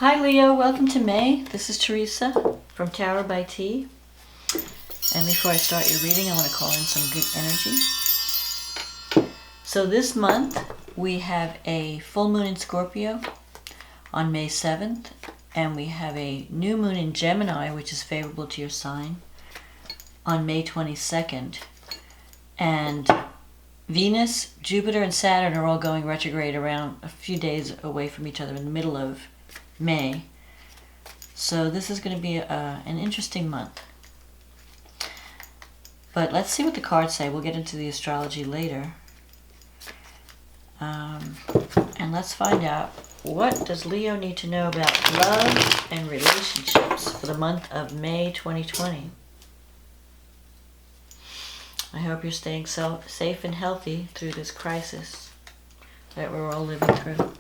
Hi Leo, welcome to May. This is Teresa from Tarot by T. And before I start your reading, I want to call in some good energy. So this month we have a full moon in Scorpio on May 7th, and we have a new moon in Gemini, which is favorable to your sign, on May 22nd. And Venus, Jupiter, and Saturn are all going retrograde around a few days away from each other in the middle of May. So this is going to be an interesting month. But let's see what the cards say. We'll get into the astrology later. And let's find out, what does Leo need to know about love and relationships for the month of May 2020? I hope you're staying safe and healthy through this crisis that we're all living through.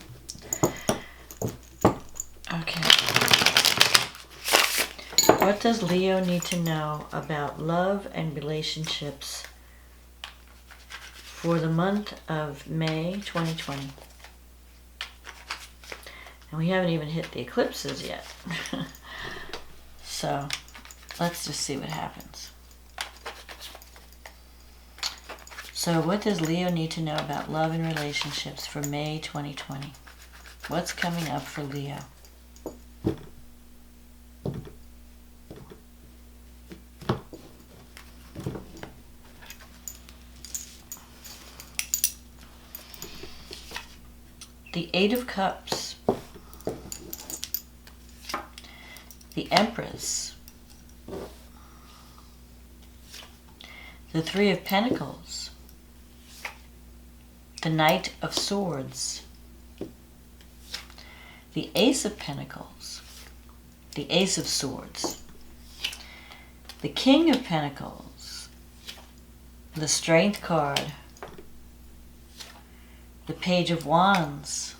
Okay. What does Leo need to know about love and relationships for the month of May 2020? And we haven't even hit the eclipses yet. So let's just see what happens. So what does Leo need to know about love and relationships for May 2020? What's coming up for Leo? The Eight of Cups, the Empress, the Three of Pentacles, the Knight of Swords, the Ace of Pentacles, the Ace of Swords, the King of Pentacles, the Strength card, the Page of Wands,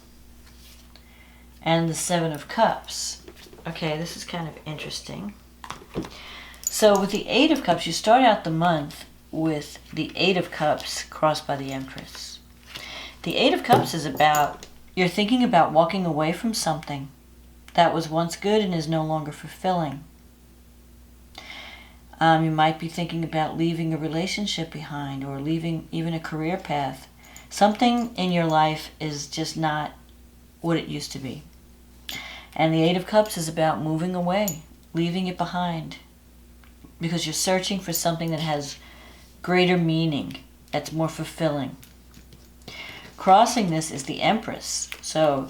and the Seven of Cups. Okay, this is kind of interesting. So with the Eight of Cups, you start out the month with the Eight of Cups crossed by the Empress. The Eight of Cups is about, you're thinking about walking away from something that was once good and is no longer fulfilling. You might be thinking about leaving a relationship behind, or leaving even a career path. Something in your life is just not what it used to be. And the Eight of Cups is about moving away, leaving it behind, because you're searching for something that has greater meaning, that's more fulfilling. Crossing this is the Empress. So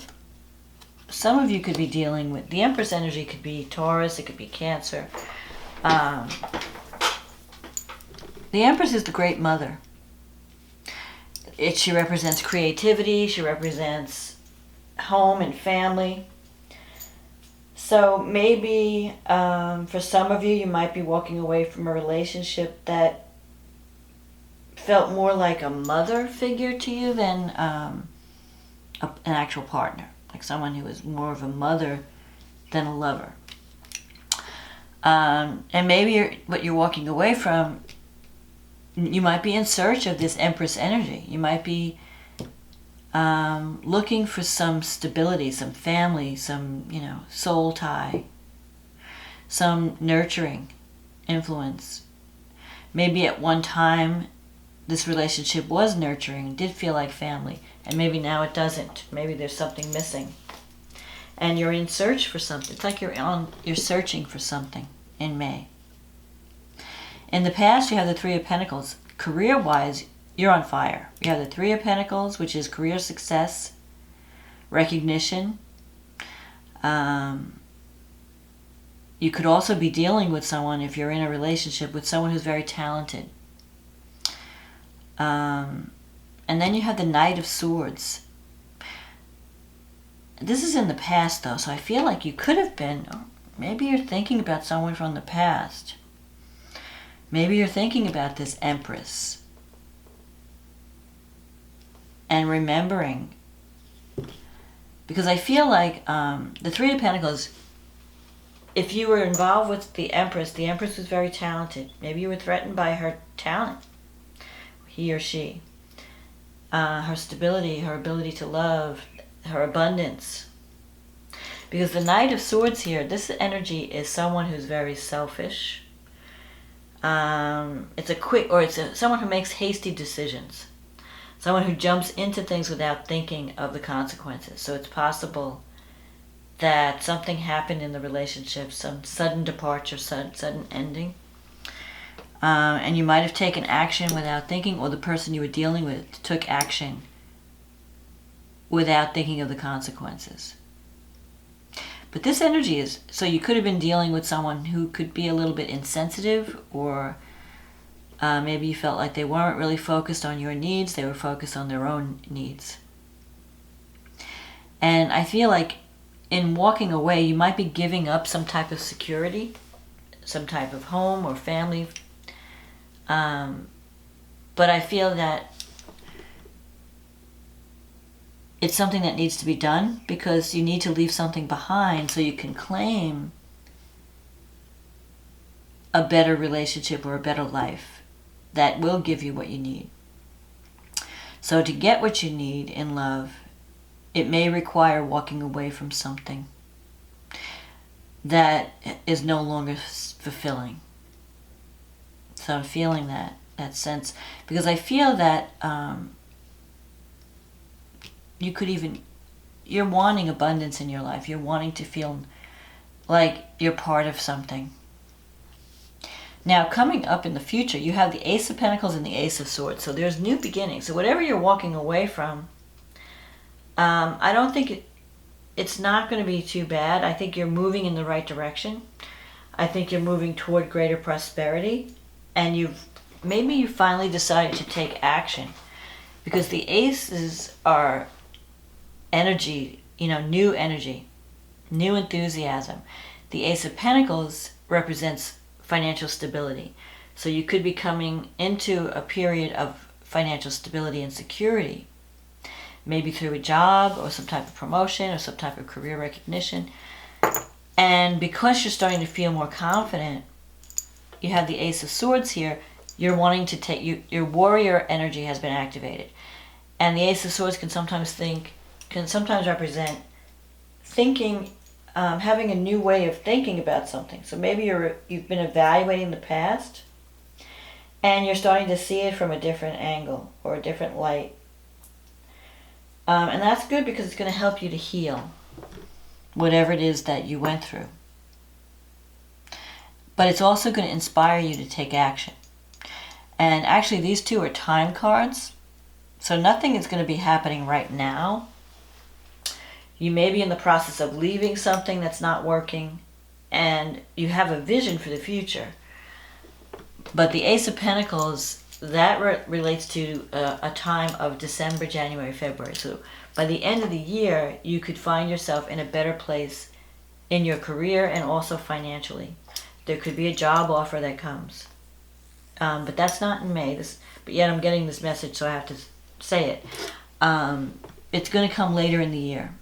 some of you could be dealing with, the Empress energy could be Taurus, it could be Cancer. The Empress is the Great Mother. She represents creativity, she represents home and family. So maybe for some of you, you might be walking away from a relationship that felt more like a mother figure to you than an actual partner. Like someone who was more of a mother than a lover. And maybe what you're walking away from, you might be in search of this Empress energy. You might be looking for some stability, some family, some, soul tie, some nurturing influence. Maybe at one time this relationship was nurturing, did feel like family, and maybe now it doesn't. Maybe there's something missing. And you're in search for something. It's like you're searching for something in May. In the past, you have the Three of Pentacles. Career-wise, you're on fire. You have the Three of Pentacles, which is career success, recognition. You could also be dealing with someone, if you're in a relationship, with someone who's very talented. And then you have the Knight of Swords. This is in the past, though, so I feel like you could have been, maybe you're thinking about someone from the past. Maybe you're thinking about this Empress and remembering, because I feel like the Three of Pentacles, if you were involved with the Empress was very talented. Maybe you were threatened by her talent, he or she. Her stability, her ability to love, her abundance. Because the Knight of Swords here, this energy is someone who's very selfish. It's someone who makes hasty decisions. Someone who jumps into things without thinking of the consequences. So it's possible that something happened in the relationship, some sudden departure, sudden ending. And you might have taken action without thinking, or the person you were dealing with took action without thinking of the consequences. But this energy is, so you could have been dealing with someone who could be a little bit insensitive, or maybe you felt like they weren't really focused on your needs, they were focused on their own needs. And I feel like in walking away, you might be giving up some type of security, some type of home or family. But I feel that it's something that needs to be done, because you need to leave something behind so you can claim a better relationship or a better life that will give you what you need. So to get what you need in love, it may require walking away from something that is no longer fulfilling. So I'm feeling that sense, because I feel that you're wanting abundance in your life. You're wanting to feel like you're part of something. Now, coming up in the future, you have the Ace of Pentacles and the Ace of Swords. So there's new beginnings. So whatever you're walking away from, I don't think it's not going to be too bad. I think you're moving in the right direction. I think you're moving toward greater prosperity. And you finally decided to take action. Because the aces are energy, new energy, new enthusiasm. The Ace of Pentacles represents financial stability. So you could be coming into a period of financial stability and security, maybe through a job or some type of promotion or some type of career recognition. And because you're starting to feel more confident, you have the Ace of Swords here. You're wanting to take, your warrior energy has been activated. And the Ace of Swords can sometimes represent thinking, having a new way of thinking about something. So maybe you've been evaluating the past, and you're starting to see it from a different angle or a different light. And that's good, because it's going to help you to heal whatever it is that you went through. But it's also going to inspire you to take action. And actually, these two are time cards. So nothing is going to be happening right now. You may be in the process of leaving something that's not working, and you have a vision for the future. But the Ace of Pentacles, that relates to a time of December, January, February. So by the end of the year, you could find yourself in a better place in your career and also financially. There could be a job offer that comes. But that's not in May. But yet I'm getting this message, so I have to say it. It's going to come later in the year.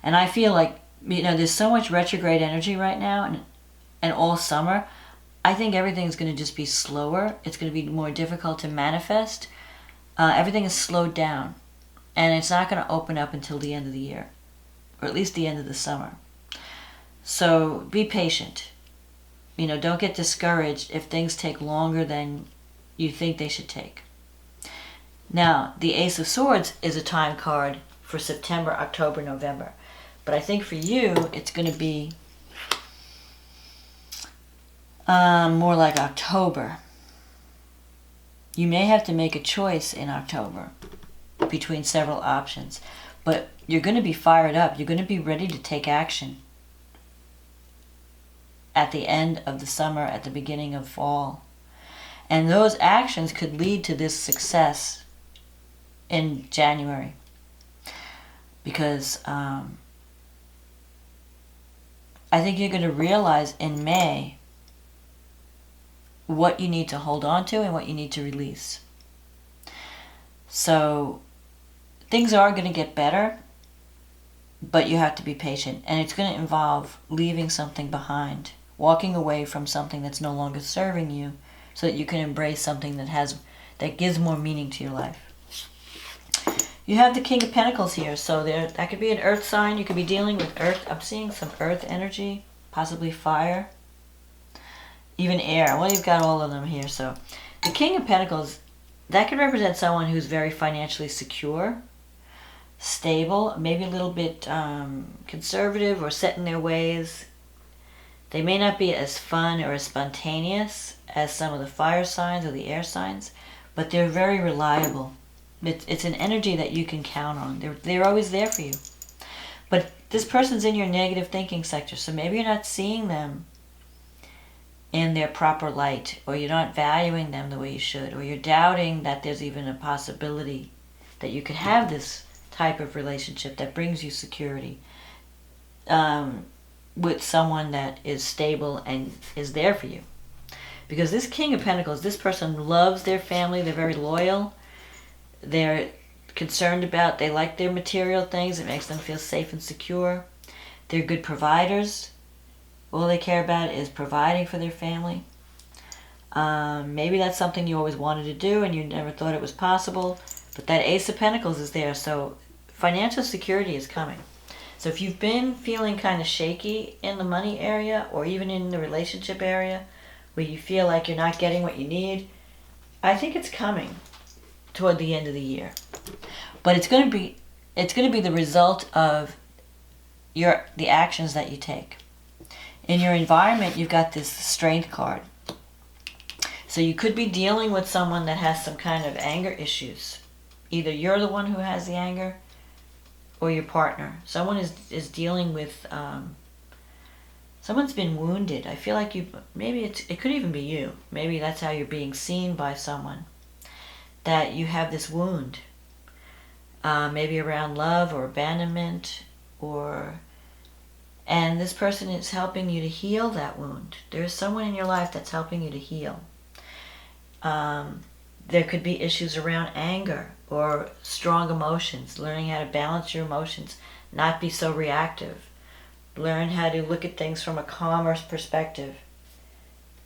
And I feel like, there's so much retrograde energy right now, and all summer. I think everything's going to just be slower. It's going to be more difficult to manifest. Everything is slowed down. And it's not going to open up until the end of the year. Or at least the end of the summer. So be patient. Don't get discouraged if things take longer than you think they should take. Now, the Ace of Swords is a time card for September, October, November. But I think for you, it's going to be more like October. You may have to make a choice in October between several options. But you're going to be fired up. You're going to be ready to take action at the end of the summer, at the beginning of fall. And those actions could lead to this success in January. Because I think you're going to realize in May what you need to hold on to and what you need to release. So things are going to get better, but you have to be patient. And it's going to involve leaving something behind, walking away from something that's no longer serving you, so that you can embrace something that gives more meaning to your life. You have the King of Pentacles here, so that could be an earth sign. You could be dealing with earth. I'm seeing some earth energy, possibly fire, even air. Well, you've got all of them here. So the King of Pentacles, that could represent someone who's very financially secure, stable, maybe a little bit conservative or set in their ways. They may not be as fun or as spontaneous as some of the fire signs or the air signs, but they're very reliable. It's an energy that you can count on. They're always there for you. But this person's in your negative thinking sector, so maybe you're not seeing them in their proper light, or you're not valuing them the way you should, or you're doubting that there's even a possibility that you could have this type of relationship that brings you security with someone that is stable and is there for you. Because this King of Pentacles, this person loves their family, they're very loyal, they're concerned about, they like their material things, it makes them feel safe and secure. They're good providers. All they care about is providing for their family. Maybe that's something you always wanted to do and you never thought it was possible, but that Ace of Pentacles is there, so financial security is coming. So if you've been feeling kind of shaky in the money area, or even in the relationship area, where you feel like you're not getting what you need, I think it's coming toward the end of the year. But it's going to be the result of the actions that you take. In your environment, you've got this Strength card. So you could be dealing with someone that has some kind of anger issues. Either you're the one who has the anger, or your partner. Someone is dealing with, someone's been wounded. I feel like maybe it could even be you. Maybe that's how you're being seen by someone. That you have this wound. Maybe around love or abandonment, and this person is helping you to heal that wound. There's someone in your life that's helping you to heal. There could be issues around anger or strong emotions, learning how to balance your emotions, not be so reactive. Learn how to look at things from a calmer perspective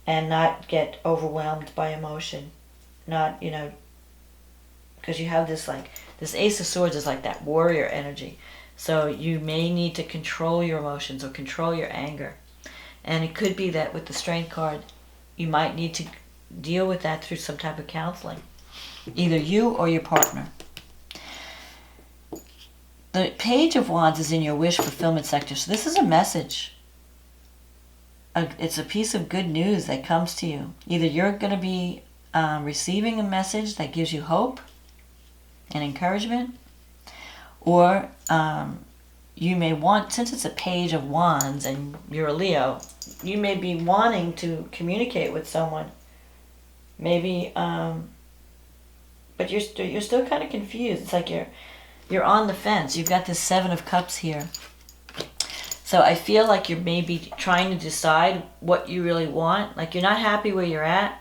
and not get overwhelmed by emotion. Not, because you have this Ace of Swords is like that warrior energy. So you may need to control your emotions or control your anger. And it could be that with the Strength card, you might need to deal with that through some type of counseling. Either you or your partner. The Page of Wands is in your wish fulfillment sector. So this is a message. It's a piece of good news that comes to you. Either you're going to be receiving a message that gives you hope and encouragement, or you may want, since it's a Page of Wands and you're a Leo, you may be wanting to communicate with someone. Maybe, but you're still kind of confused. It's like you're on the fence. You've got this Seven of Cups here. So I feel like you're maybe trying to decide what you really want. Like you're not happy where you're at,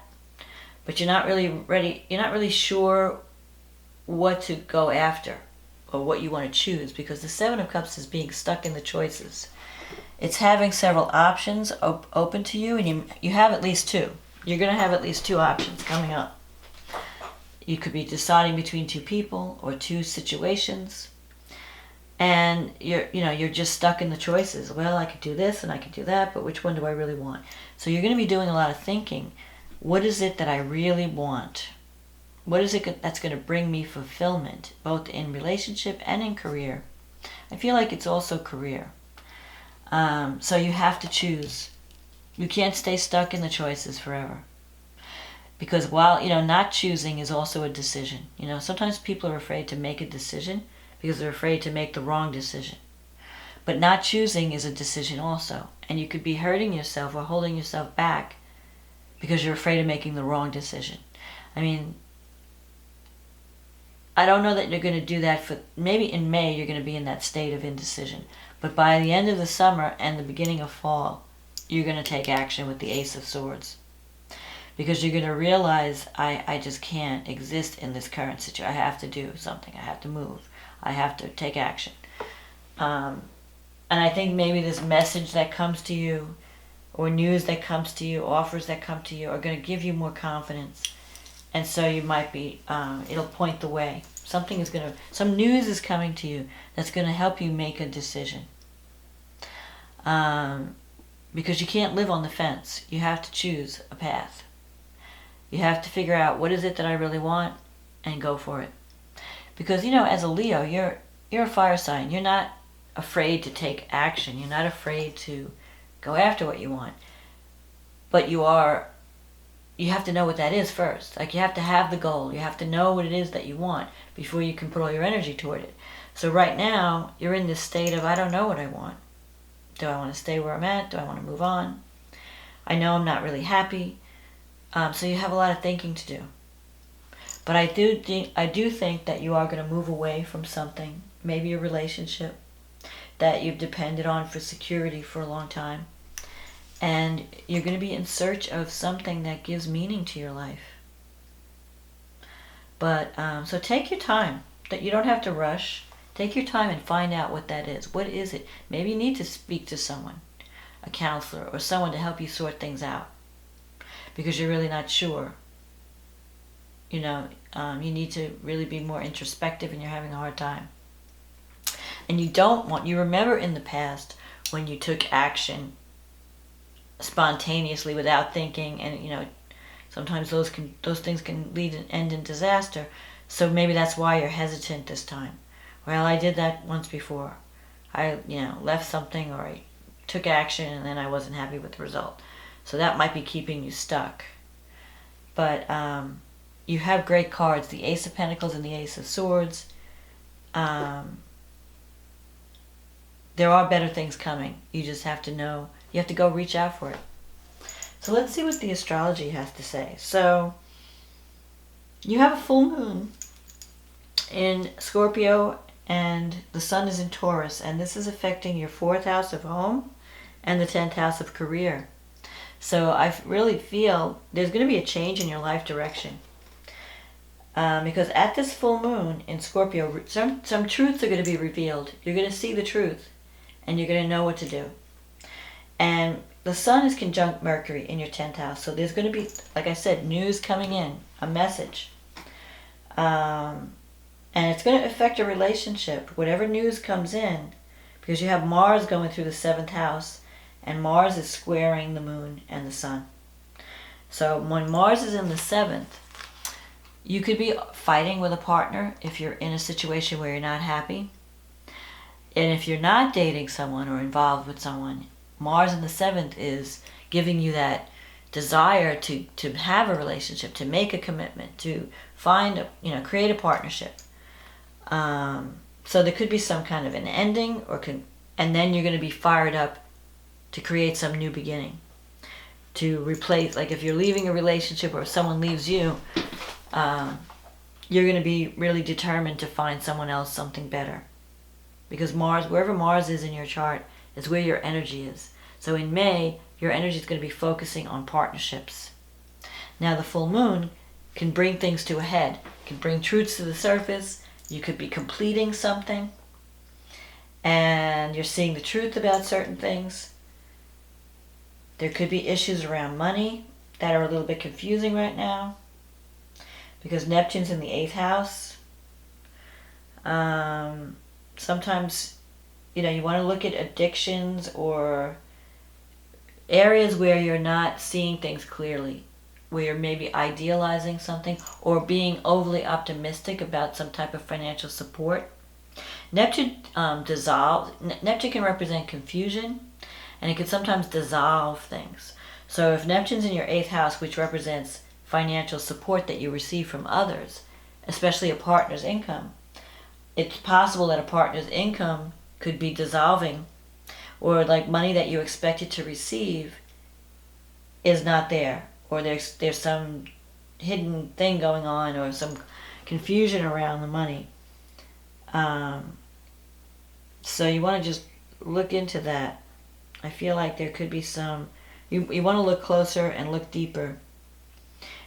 but you're not really ready. You're not really sure what to go after or what you want to choose, because the Seven of Cups is being stuck in the choices. It's having several options open to you, and you have at least two. You're going to have at least two options coming up. You could be deciding between two people or two situations, and you're just stuck in the choices. Well, I could do this and I could do that, but which one do I really want? So you're going to be doing a lot of thinking. What is it that I really want? What is it that's going to bring me fulfillment, both in relationship and in career? I feel like it's also career. So you have to choose. You can't stay stuck in the choices forever. Because while, not choosing is also a decision. Sometimes people are afraid to make a decision because they're afraid to make the wrong decision. But not choosing is a decision also. And you could be hurting yourself or holding yourself back because you're afraid of making the wrong decision. I don't know that you're going to do that maybe in May you're going to be in that state of indecision. But by the end of the summer and the beginning of fall, you're going to take action with the Ace of Swords. Because you're going to realize, I just can't exist in this current situation. I have to do something. I have to move. I have to take action. And I think maybe this message that comes to you, or news that comes to you, offers that come to you, are going to give you more confidence. And so you might be, it'll point the way. Some news is coming to you that's going to help you make a decision. Because you can't live on the fence. You have to choose a path. You have to figure out, what is it that I really want, and go for it. Because, as a Leo, you're a fire sign. You're not afraid to take action. You're not afraid to go after what you want. But you have to know what that is first. Like, you have to have the goal. You have to know what it is that you want before you can put all your energy toward it. So right now, you're in this state of, I don't know what I want. Do I want to stay where I'm at? Do I want to move on? I know I'm not really happy. So you have a lot of thinking to do. But I do think that you are going to move away from something, maybe a relationship that you've depended on for security for a long time. And you're going to be in search of something that gives meaning to your life. But, so take your time. That you don't have to rush. Take your time and find out what that is. What is it? Maybe you need to speak to someone, a counselor, or someone to help you sort things out. Because you're really not sure. You need to really be more introspective, and you're having a hard time. And you remember in the past when you took action spontaneously without thinking, and sometimes those things can lead and end in disaster. So maybe that's why you're hesitant this time. Well, I did that once before. I left something, or I took action, and then I wasn't happy with the result. So that might be keeping you stuck. But you have great cards, the Ace of Pentacles and the Ace of Swords. There are better things coming. You just have to know. You have to go reach out for it. So let's see what the astrology has to say. So you have a full moon in Scorpio, and the sun is in Taurus, and this is affecting your 4th house of home and the 10th house of career. So I really feel there's going to be a change in your life direction. Because at this full moon in Scorpio, some truths are going to be revealed. You're going to see the truth, and you're going to know what to do. And the sun is conjunct Mercury in your 10th house. So there's going to be, like I said, news coming in, a message. And it's going to affect your relationship, whatever news comes in, because you have Mars going through the 7th house, and Mars is squaring the moon and the sun. So when Mars is in the 7th, you could be fighting with a partner if you're in a situation where you're not happy. And if you're not dating someone or involved with someone, Mars in the 7th is giving you that desire to have a relationship, to make a commitment, to find, create a partnership. So there could be some kind of an ending, and then you're going to be fired up to create some new beginning. To replace, like if you're leaving a relationship or if someone leaves you, you're going to be really determined to find someone else, something better. Because Mars, wherever Mars is in your chart, is where your energy is. So in May, your energy is going to be focusing on partnerships. Now the full moon can bring things to a head, can bring truths to the surface. You could be completing something, and you're seeing the truth about certain things. There could be issues around money that are a little bit confusing right now, because Neptune's in the 8th house. Sometimes, you want to look at addictions or areas where you're not seeing things clearly, where you're maybe idealizing something or being overly optimistic about some type of financial support. Neptune Neptune can represent confusion, and it can sometimes dissolve things. So if Neptune's in your 8th house, which represents financial support that you receive from others, especially a partner's income, it's possible that a partner's income could be dissolving, or like money that you expected to receive is not there, or there's some hidden thing going on, or some confusion around the money. So you want to just look into that. I feel like there could be some, you want to look closer and look deeper.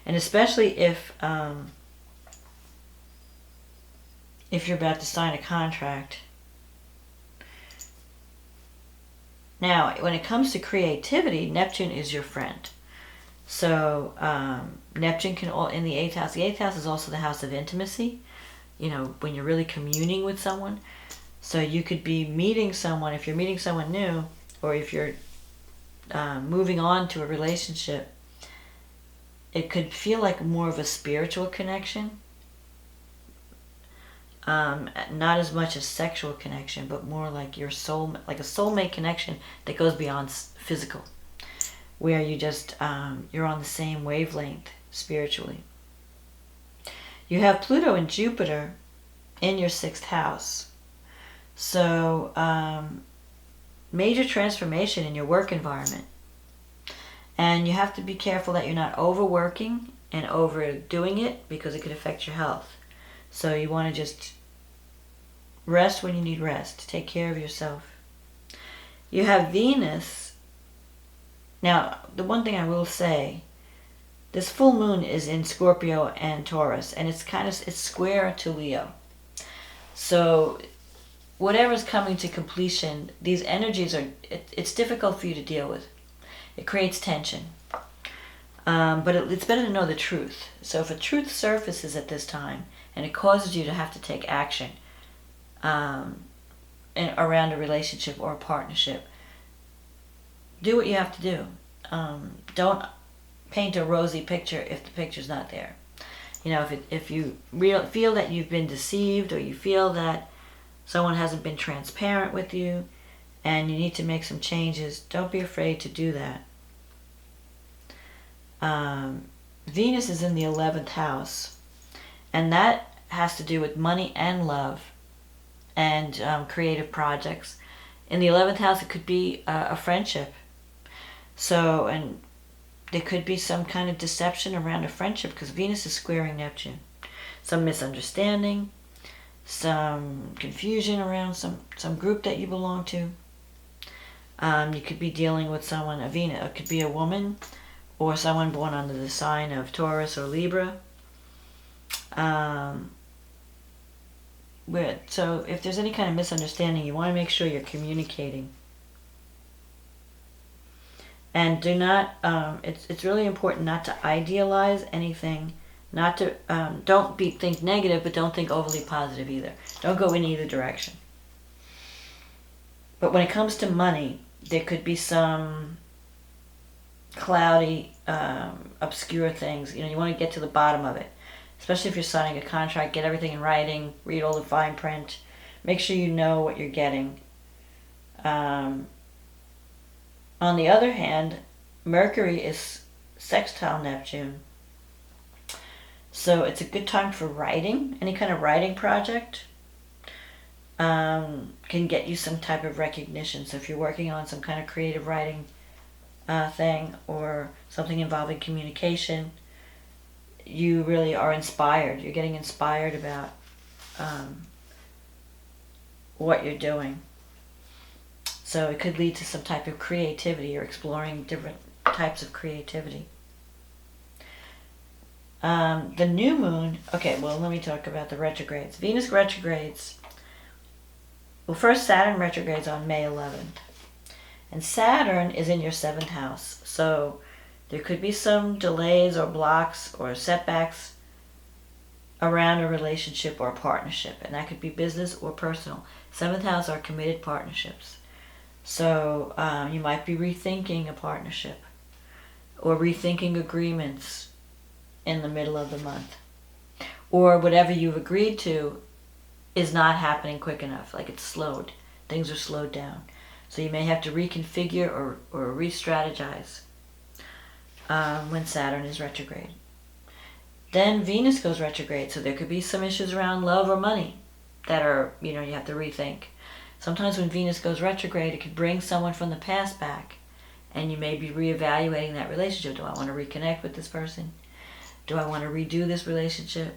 And especially if you're about to sign a contract. Now, when it comes to creativity, Neptune is your friend. So Neptune can, in the 8th house, the 8th house is also the house of intimacy. when you're really communing with someone. So you could be meeting someone, if you're meeting someone new, or if you're moving on to a relationship, it could feel like more of a spiritual connection. Not as much a sexual connection, but more like your soul, like a soulmate connection that goes beyond physical, where you just you're on the same wavelength spiritually. You have Pluto and Jupiter in your 6th house, so major transformation in your work environment, and you have to be careful that you're not overworking and overdoing it, because it could affect your health. So you want to just rest when you need rest. Take care of yourself. You have Venus. Now, the one thing I will say, this full moon is in Scorpio and Taurus, and it's square to Leo. So whatever's coming to completion, these energies it's difficult for you to deal with. It creates tension. But it's better to know the truth. So if a truth surfaces at this time, and it causes you to have to take action around a relationship or a partnership, do what you have to do. Don't paint a rosy picture if the picture's not there. If you feel that you've been deceived, or you feel that someone hasn't been transparent with you and you need to make some changes, don't be afraid to do that. Venus is in the 11th house, and that has to do with money and love and creative projects. In the 11th house, it could be a friendship. So, and there could be some kind of deception around a friendship, because Venus is squaring Neptune. Some misunderstanding, some confusion around some group that you belong to. You could be dealing with someone, it could be a woman, or someone born under the sign of Taurus or Libra. So if there's any kind of misunderstanding, you want to make sure you're communicating. And do not, it's really important not to idealize anything, not to, don't think negative, but don't think overly positive either. Don't go in either direction. But when it comes to money, there could be some cloudy, obscure things. You want to get to the bottom of it. Especially if you're signing a contract, get everything in writing, read all the fine print. Make sure you know what you're getting. On the other hand, Mercury is sextile Neptune. So it's a good time for writing. Any kind of writing project can get you some type of recognition. So if you're working on some kind of creative writing thing, or something involving communication, you really are inspired. You're getting inspired about what you're doing. So it could lead to some type of creativity, or exploring different types of creativity. The new moon, okay, well, let me talk about the retrogrades. Venus retrogrades. Well, first, Saturn retrogrades on May 11th. And Saturn is in your 7th house. So there could be some delays or blocks or setbacks around a relationship or a partnership. And that could be business or personal. 7th house are committed partnerships. So you might be rethinking a partnership, or rethinking agreements in the middle of the month. Or whatever you've agreed to is not happening quick enough. Like it's slowed. Things are slowed down. So you may have to reconfigure or re-strategize when Saturn is retrograde. Then Venus goes retrograde, so there could be some issues around love or money that are, you have to rethink. Sometimes when Venus goes retrograde, it could bring someone from the past back, and you may be reevaluating that relationship. Do I want to reconnect with this person? Do I want to redo this relationship?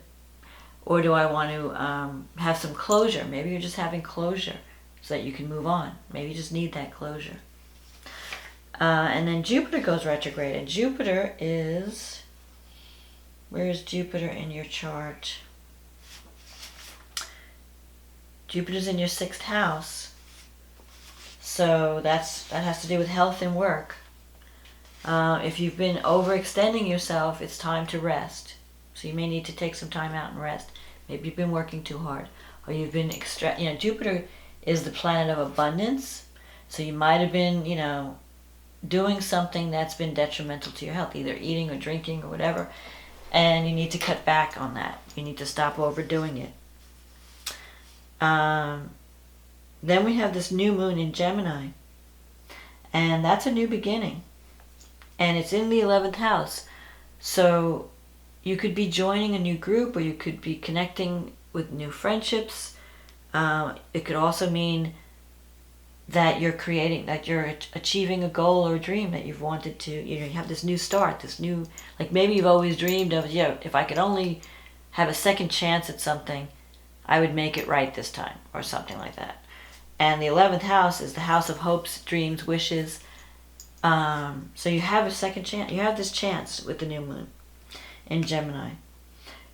Or do I want to have some closure? Maybe you're just having closure so that you can move on. Maybe you just need that closure. And then Jupiter goes retrograde, and Jupiter is... Where is Jupiter in your chart? Jupiter's in your 6th house. So that has to do with health and work. If you've been overextending yourself, it's time to rest. So you may need to take some time out and rest. Maybe you've been working too hard, or you've been Jupiter is the planet of abundance, so you might have been, doing something that's been detrimental to your health, either eating or drinking or whatever, and you need to cut back on that. You need to stop overdoing it. Then we have this new moon in Gemini, and that's a new beginning, and it's in the 11th house. So you could be joining a new group, or you could be connecting with new friendships. It could also mean that you're achieving a goal or a dream that you've wanted to, you have this new start, like maybe you've always dreamed of, if I could only have a second chance at something, I would make it right this time, or something like that. And the 11th house is the house of hopes, dreams, wishes. So you have a second chance. You have this chance with the new moon in Gemini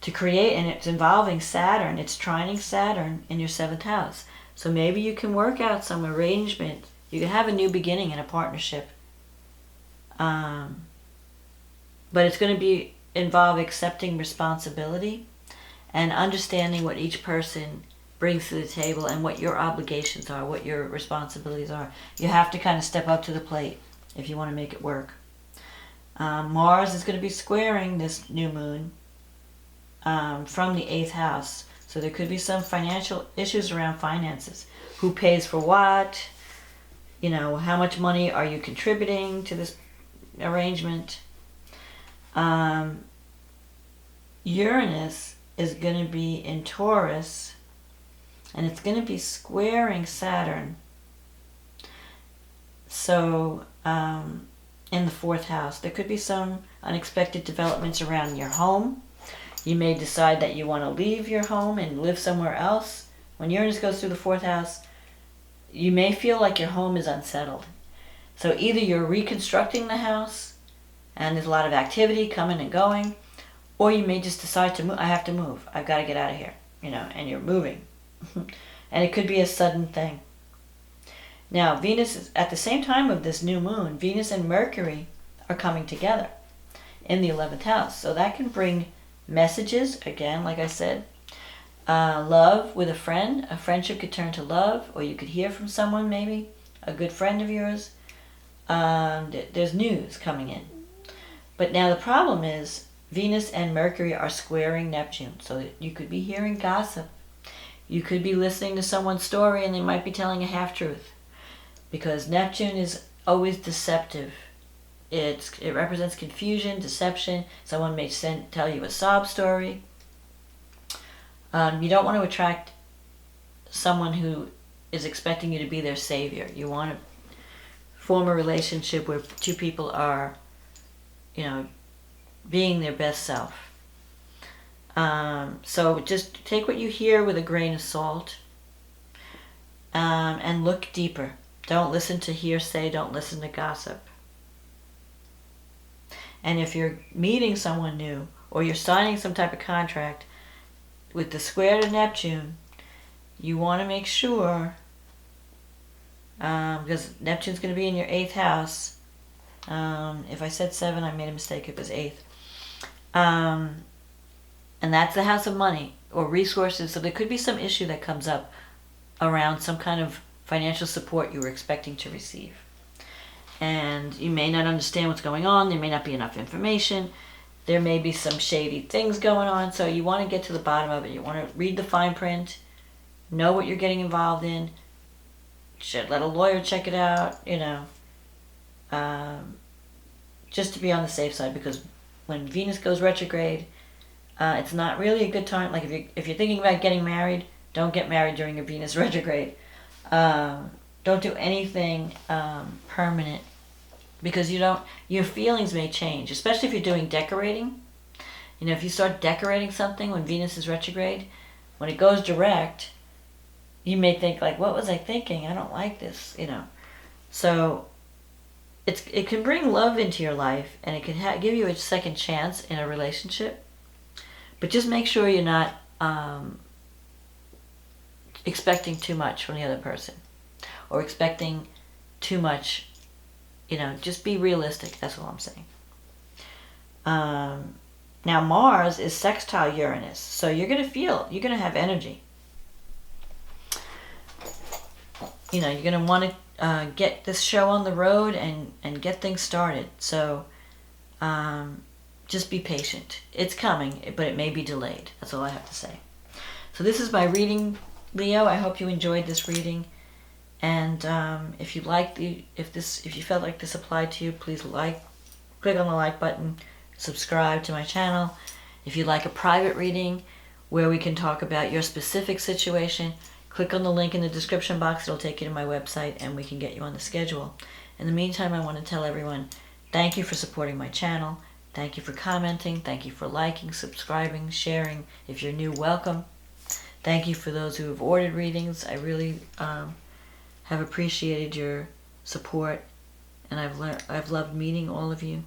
to create, and it's involving Saturn. It's trining Saturn in your 7th house. So maybe you can work out some arrangement. You can have a new beginning in a partnership. But it's going to involve accepting responsibility and understanding what each person brings to the table and what your obligations are, what your responsibilities are. You have to kind of step up to the plate if you want to make it work. Mars is going to be squaring this new moon from the 8th house. So there could be some financial issues around finances. Who pays for what? How much money are you contributing to this arrangement? Uranus is going to be in Taurus, and it's going to be squaring Saturn. So in the 4th house, there could be some unexpected developments around your home. You may decide that you want to leave your home and live somewhere else. When Uranus goes through the 4th house, you may feel like your home is unsettled. So either you're reconstructing the house, and there's a lot of activity coming and going, or you may just decide to move. I have to move. I've got to get out of here, and you're moving. And it could be a sudden thing. Now, Venus is, at the same time of this new moon, Venus and Mercury are coming together in the 11th house. So that can bring messages, again, like I said, love with a friend. A friendship could turn to love, or you could hear from someone, maybe a good friend of yours. There's news coming in. But now the problem is Venus and Mercury are squaring Neptune, so that you could be hearing gossip. You could be listening to someone's story and they might be telling a half-truth, because Neptune is always deceptive. It represents confusion, deception. Someone may tell you a sob story. You don't want to attract someone who is expecting you to be their savior. You want to form a relationship where two people are, being their best self. So just take what you hear with a grain of salt, and look deeper. Don't listen to hearsay. Don't listen to gossip. And if you're meeting someone new, or you're signing some type of contract with the square to Neptune, you want to make sure, because Neptune's going to be in your 8th house. If I said 7, I made a mistake. It was 8th. And that's the house of money or resources. So there could be some issue that comes up around some kind of financial support you were expecting to receive. And you may not understand what's going on. There may not be enough information. There may be some shady things going on. So you want to get to the bottom of it. You want to read the fine print, know what you're getting involved in. Should let a lawyer check it out, just to be on the safe side, because when Venus goes retrograde, it's not really a good time. Like if you're thinking about getting married, don't get married during a Venus retrograde. Don't do anything permanent, because your feelings may change, especially if you're doing decorating. If you start decorating something when Venus is retrograde, when it goes direct, you may think like, what was I thinking? I don't like this, So it can bring love into your life, and it can give you a second chance in a relationship. But just make sure you're not expecting too much from the other person, or expecting too much. Just be realistic. That's all I'm saying. Now Mars is sextile Uranus, so you're going to feel, you're going to have energy. You know, you're going to want to get this show on the road and get things started. So just be patient. It's coming, but it may be delayed. That's all I have to say. So this is my reading, Leo. I hope you enjoyed this reading. And if you felt like this applied to you, please click on the like button, subscribe to my channel. If you'd like a private reading where we can talk about your specific situation, click on the link in the description box. It'll take you to my website and we can get you on the schedule. In the meantime, I want to tell everyone, thank you for supporting my channel. Thank you for commenting. Thank you for liking, subscribing, sharing. If you're new, welcome. Thank you for those who have ordered readings. I really have appreciated your support, and I've loved meeting all of you.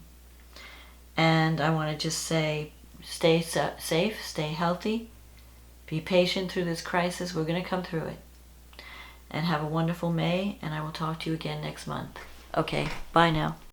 And I want to just say, stay safe, stay healthy, be patient through this crisis. We're going to come through it. And have a wonderful May, and I will talk to you again next month. Okay, bye now.